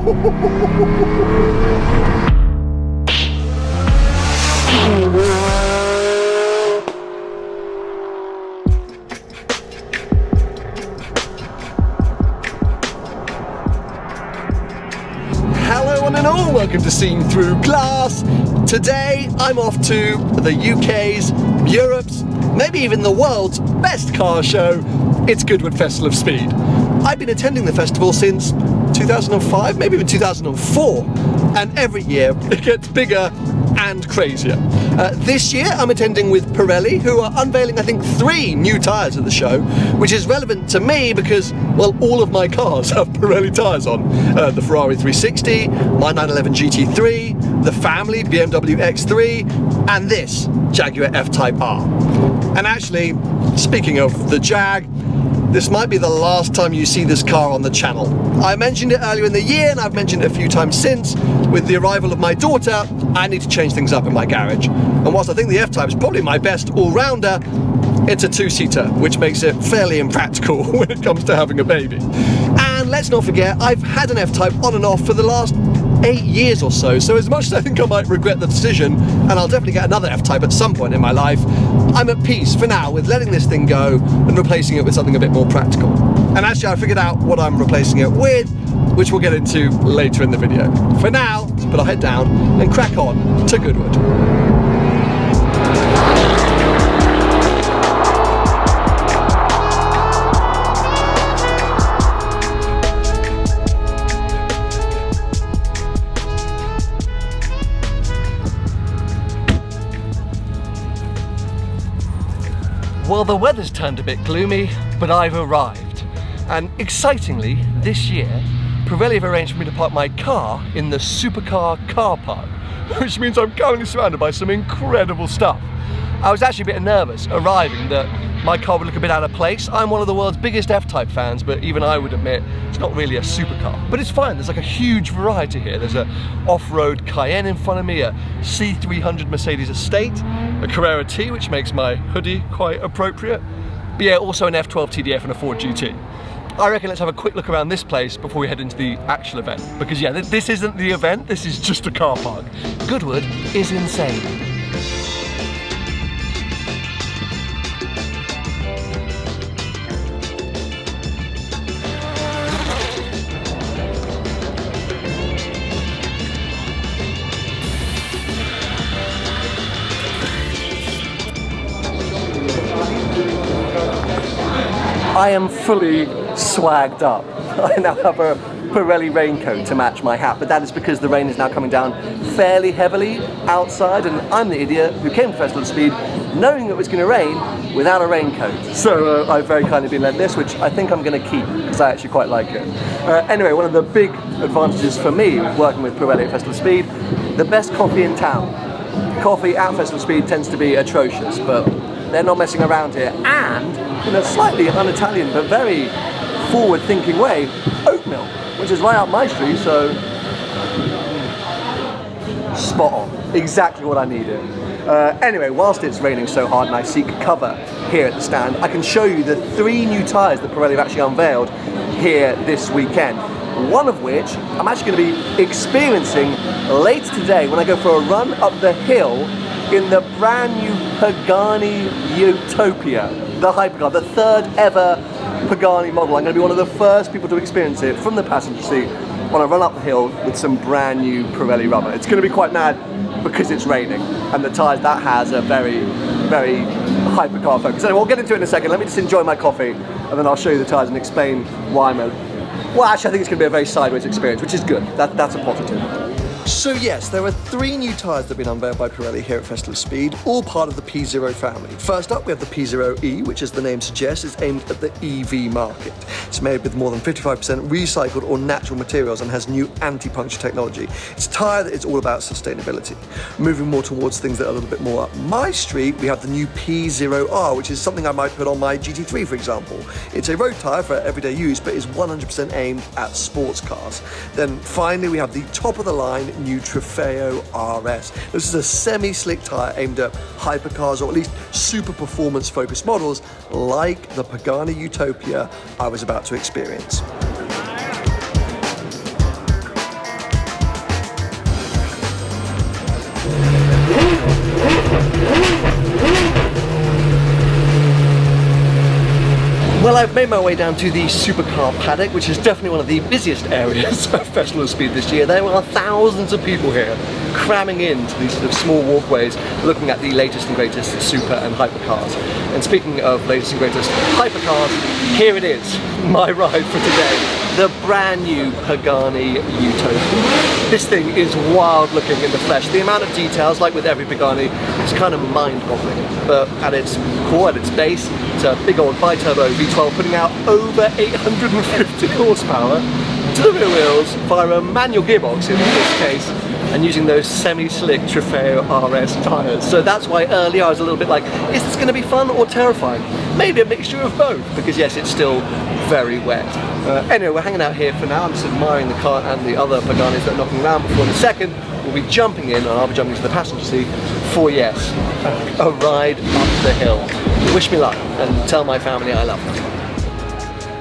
Hello one and all, welcome to Seen Through Glass. Today I'm off to the UK's, Europe's, maybe even the world's best car show. It's Goodwood Festival of Speed. I've been attending the festival since 2005, maybe even 2004, and every year it gets bigger and crazier. This year I'm attending with Pirelli, who are unveiling I think 3 new tyres at the show, which is relevant to me because, well, all of my cars have Pirelli tyres on. The Ferrari 360, my 911 GT3, the family BMW X3, and this Jaguar F-Type R. And actually, speaking of the Jag, this might be the last time you see this car on the channel. I mentioned it earlier in the year and I've mentioned it a few times since. With the arrival of my daughter, I need to change things up in my garage. And whilst I think the F-Type is probably my best all-rounder, it's a 2-seater, which makes it fairly impractical when it comes to having a baby. And let's not forget, I've had an F-Type on and off for the last 8 years or so, so as much as I think I might regret the decision, and I'll definitely get another F-Type at some point in my life, I'm at peace for now with letting this thing go and replacing it with something a bit more practical. And actually I figured out what I'm replacing it with, which we'll get into later in the video. For now, let's put our head down and crack on to Goodwood. Well, the weather's turned a bit gloomy, but I've arrived. And excitingly, this year, Pirelli have arranged for me to park my car in the Supercar car park, which means I'm currently surrounded by some incredible stuff. I was actually a bit nervous arriving that my car would look a bit out of place. I'm one of the world's biggest F-Type fans, but even I would admit it's not really a supercar. But it's fine, there's like a huge variety here. There's a off-road Cayenne in front of me, a C300 Mercedes Estate, a Carrera T, which makes my hoodie quite appropriate. But yeah, also an F12 TDF and a Ford GT. I reckon let's have a quick look around this place before we head into the actual event. Because yeah, this isn't the event, this is just a car park. Goodwood is insane. I am fully swagged up. I now have a Pirelli raincoat to match my hat, but that is because the rain is now coming down fairly heavily outside, and I'm the idiot who came to Festival of Speed knowing it was going to rain without a raincoat. So I've very kindly been lent this, which I think I'm going to keep because I actually quite like it. Anyway, one of the big advantages for me working with Pirelli at Festival of Speed, the best coffee in town. Coffee at Festival of Speed tends to be atrocious, but they're not messing around here, and in a slightly un-Italian but very forward-thinking way, oatmeal, which is right up my street, so spot on, exactly what I needed. Anyway, whilst it's raining so hard and I seek cover here at the stand, I can show you the 3 new tyres that Pirelli have actually unveiled here this weekend. One of which I'm actually going to be experiencing later today when I go for a run up the hill in the brand new Pagani Utopia, the hypercar, the 3rd ever Pagani model. I'm going to be one of the first people to experience it from the passenger seat when I run up the hill with some brand new Pirelli rubber. It's going to be quite mad because it's raining and the tyres that has are very, very hypercar focused. Anyway, we'll get into it in a second. Let me just enjoy my coffee and then I'll show you the tyres and explain why I'm well, actually I think it's going to be a very sideways experience, which is good. That's a positive. So yes, there are 3 new tyres that have been unveiled by Pirelli here at Festival of Speed, all part of the P Zero family. First up, we have the P Zero E, which as the name suggests is aimed at the EV market. It's made with more than 55% recycled or natural materials and has new anti-puncture technology. It's a tyre that is all about sustainability. Moving more towards things that are a little bit more up my street, we have the new P Zero R, which is something I might put on my GT3, for example. It's a road tyre for everyday use, but is 100% aimed at sports cars. Then finally, we have the top-of-the-line new Trofeo RS. This is a semi-slick tyre aimed at hypercars, or at least super performance-focused models like the Pagani Utopia I was about to experience. Well, I've made my way down to the Supercar paddock, which is definitely one of the busiest areas of Festival of Speed this year. There are thousands of people here cramming into these sort of small walkways looking at the latest and greatest super and hypercars. And speaking of latest and greatest hypercars, here it is, my ride for today. The brand new Pagani Utopia. This thing is wild looking in the flesh. The amount of details, like with every Pagani, is kind of mind-boggling. But at its core, at its base, it's a big old bi-turbo V12 putting out over 850 horsepower to the rear wheels via a manual gearbox in this case, and using those semi-slick Trofeo RS tyres. So that's why earlier I was a little bit like, is this going to be fun or terrifying? Maybe a mixture of both, because yes, it's still very wet. Anyway, we're hanging out here for now. I'm just admiring the car and the other Paganis that are knocking around before in a second we'll be jumping in, and I'll be jumping to the passenger seat for, yes, a ride up the hill. Wish me luck and tell my family I love them.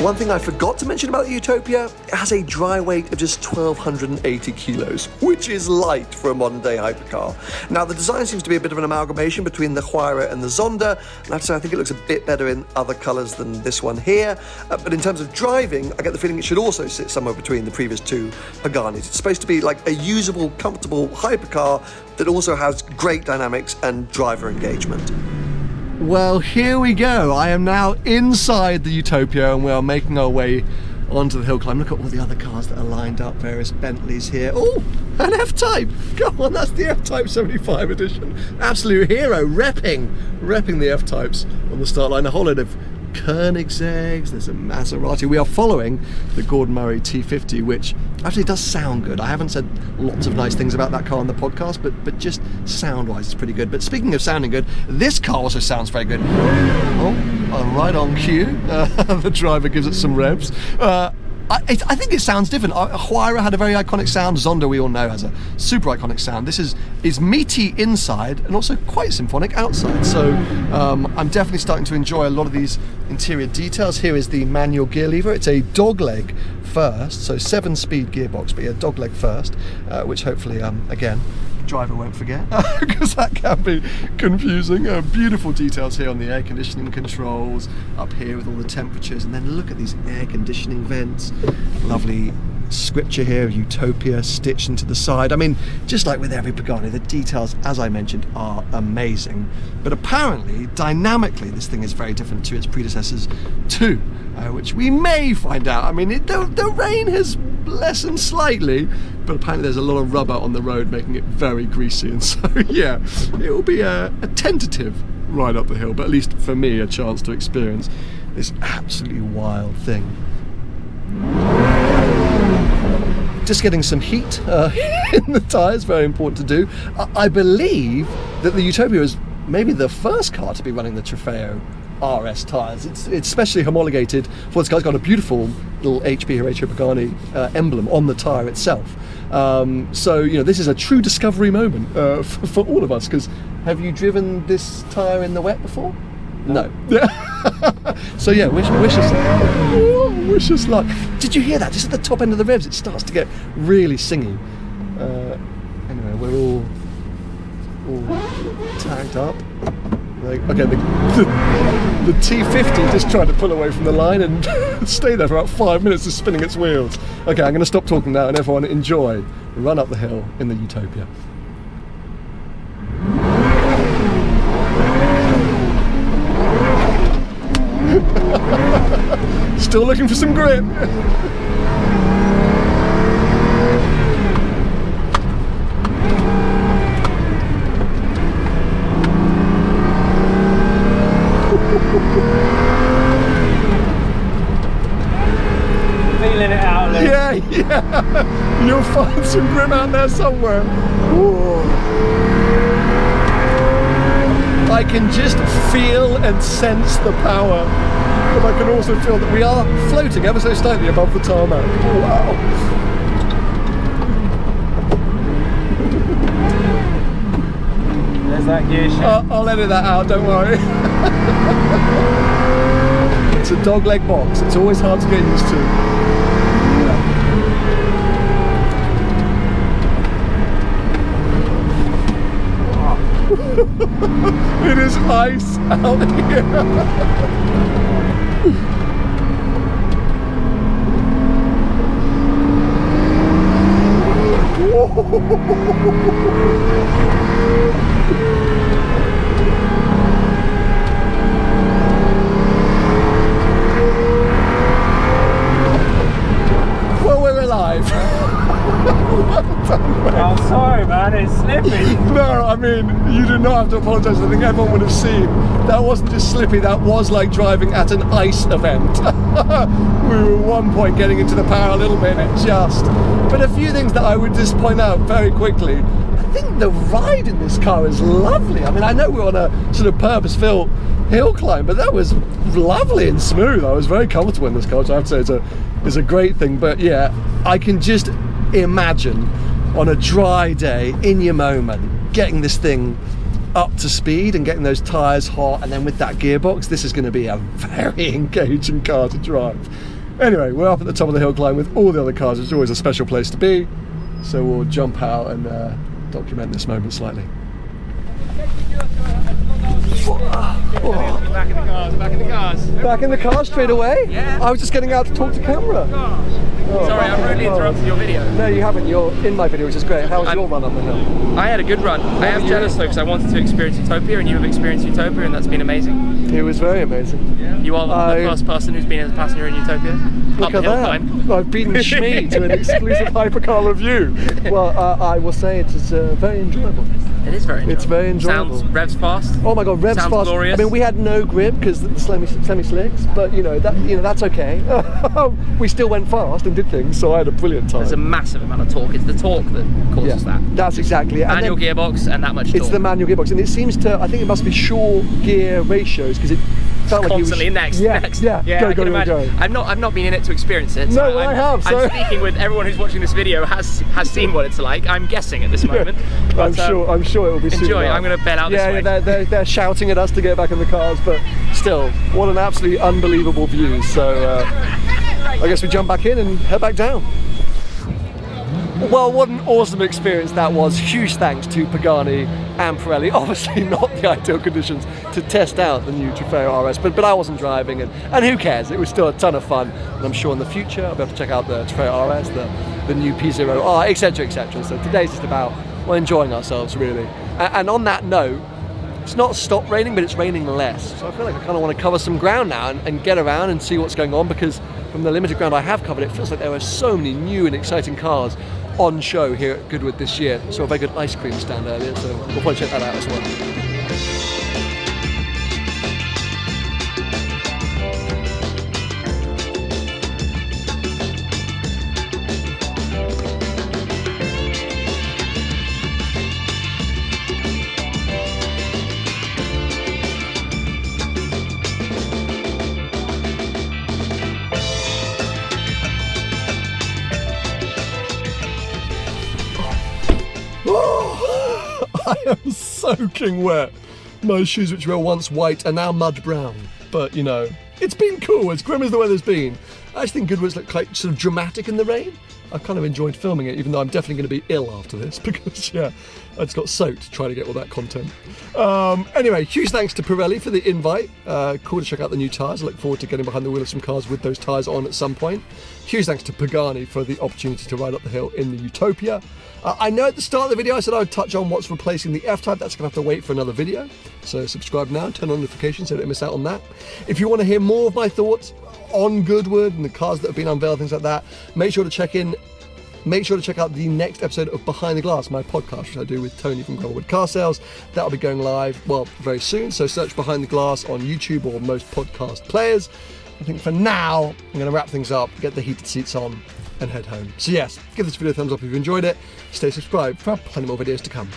One thing I forgot to mention about the Utopia, it has a dry weight of just 1,280 kilos, which is light for a modern day hypercar. Now the design seems to be a bit of an amalgamation between the Huayra and the Zonda, and I have to say I think it looks a bit better in other colours than this one here, but in terms of driving, I get the feeling it should also sit somewhere between the previous two Paganis. It's supposed to be like a usable, comfortable hypercar that also has great dynamics and driver engagement. Well, here we go. I am now inside the Utopia and we are making our way onto the hill climb. Look at all the other cars that are lined up, various Bentleys here. Oh, an F-Type. Come on, that's the F-Type 75 edition. Absolute hero, repping the F-Types on the start line. A whole load of Koenigsegg's, there's a Maserati. We are following the Gordon Murray T50, which actually does sound good. I haven't said lots of nice things about that car on the podcast, but just sound-wise it's pretty good. But speaking of sounding good, this car also sounds very good. Oh, right on cue. The driver gives it some revs. I think it sounds different. Huayra had a very iconic sound. Zonda, we all know, has a super iconic sound. This is meaty inside and also quite symphonic outside. So I'm definitely starting to enjoy a lot of these interior details. Here is the manual gear lever. It's a dogleg first, so 7-speed gearbox, but yeah, dogleg first, which hopefully, again, driver won't forget, because that can be confusing. Beautiful details here on the air conditioning controls, up here with all the temperatures, and then look at these air conditioning vents. Lovely scripture here, Utopia stitched into the side. I mean, just like with every Pagani, the details, as I mentioned, are amazing. But apparently, dynamically, this thing is very different to its predecessors too, which we may find out. I mean, the rain has lessened slightly, but apparently there's a lot of rubber on the road making it very greasy, and so yeah, it will be a tentative ride up the hill, but at least for me a chance to experience this absolutely wild thing. Just getting some heat in the tyres, very important to do. I believe that the Utopia is maybe the first car to be running the Trofeo RS tyres. It's specially homologated for this car. It's got a beautiful little HP Horatio Pagani emblem on the tyre itself. So, you know, this is a true discovery moment for all of us, because have you driven this tyre in the wet before? No. So yeah, wish us luck. Oh, wish us luck. Did you hear that? Just at the top end of the revs, it starts to get really singy. Anyway, we're all tagged up. Like, okay, the T50 just tried to pull away from the line and stay there for about 5 minutes, just spinning its wheels. Okay, I'm going to stop talking now and everyone enjoy the run up the hill in the Utopia. Still looking for some grip. Feeling it out there. Yeah. You'll find some grip out there somewhere. Ooh. I can just feel and sense the power, but I can also feel that we are floating ever so slightly above the tarmac. Oh, wow. There's that gear shift. I'll edit that out, don't worry. It's a dogleg box. It's always hard to get used to. It is ice out here. slippy. No, I mean, you do not have to apologise. I think everyone would have seen that wasn't just slippy, that was like driving at an ice event. We were at one point getting into the power a little bit and it just... But a few things that I would just point out very quickly. I think the ride in this car is lovely. I mean, I know we're on a sort of purpose-built hill climb, but that was lovely and smooth. I was very comfortable in this car, which I have to say is a great thing. But yeah, I can just imagine on a dry day, in your moment, getting this thing up to speed and getting those tyres hot, and then with that gearbox, this is going to be a very engaging car to drive. Anyway, we're up at the top of the hill climb with all the other cars. It's always a special place to be, so we'll jump out and document this moment slightly. Back in the cars, back in the cars. Back in the car straight away? Yeah. I was just getting out to talk to camera. Sorry, I've rudely interrupted your video. No, you haven't. You're in my video, which is great. How was your run up the hill? I had a good run. I am jealous though, because I wanted to experience Utopia, and you have experienced Utopia, and that's been amazing. It was very amazing. Yeah. You are the first person who's been as a passenger in Utopia. Look at that. I've beaten Shmee to an exclusive hypercar review. Well, I will say it is very enjoyable. It is very enjoyable. It's very enjoyable. Sounds revs fast. Oh my god, revs Sounds fast. glorious. I mean, we had no grip because the semi slicks, but that's okay. We still went fast and did things, so I had a brilliant time. There's a massive amount of torque. It's the torque that causes that. That's exactly it. Manual gearbox and that much torque. It's the manual gearbox, and it seems to. I think it must be short gear ratios because it felt like constantly next. Yeah, I can imagine. I've not been in it to experience it. No, I have. So I'm speaking with everyone who's watching this video has seen what it's like. I'm guessing at this moment. But, I'm sure it will be super enjoy. nice. I'm going to bail out this way. Yeah, they're shouting at us to get back in the cars, but still, what an absolutely unbelievable view. So I guess we jump back in and head back down. Well, what an awesome experience that was. Huge thanks to Pagani and Pirelli. Obviously not the ideal conditions to test out the new Trofeo RS, but I wasn't driving, and who cares? It was still a ton of fun, and I'm sure in the future I'll be able to check out the Trofeo RS, the new P Zero R, etc, etc. So today's just about enjoying ourselves, really. And on that note, it's not stopped raining, but it's raining less. So I feel like I kind of want to cover some ground now and get around and see what's going on, because from the limited ground I have covered, it feels like there are so many new and exciting cars on show here at Goodwood this year. Saw a very good ice cream stand earlier, so we'll probably check that out as well. I am soaking wet. My shoes, which were once white, are now mud brown. But you know, it's been cool, as grim as the weather's been. I actually think Goodwood's look quite sort of dramatic in the rain. I've kind of enjoyed filming it, even though I'm definitely going to be ill after this, because yeah, I just got soaked trying to get all that content. Anyway, huge thanks to Pirelli for the invite. Cool to check out the new tyres. I look forward to getting behind the wheel of some cars with those tyres on at some point. Huge thanks to Pagani for the opportunity to ride up the hill in the Utopia. I know at the start of the video I said I would touch on what's replacing the F-Type. That's going to have to wait for another video. So subscribe now, turn on notifications so you don't miss out on that. If you want to hear more of my thoughts on Goodwood and the cars that have been unveiled, things like that, make sure to check out the next episode of Behind the Glass, my podcast, which I do with Tony from Goodwood Car Sales. That'll be going live, well, very soon. So search Behind the Glass on YouTube or most podcast players. I think for now, I'm going to wrap things up, get the heated seats on, and head home. So yes, give this video a thumbs up if you enjoyed it. Stay subscribed for plenty more videos to come.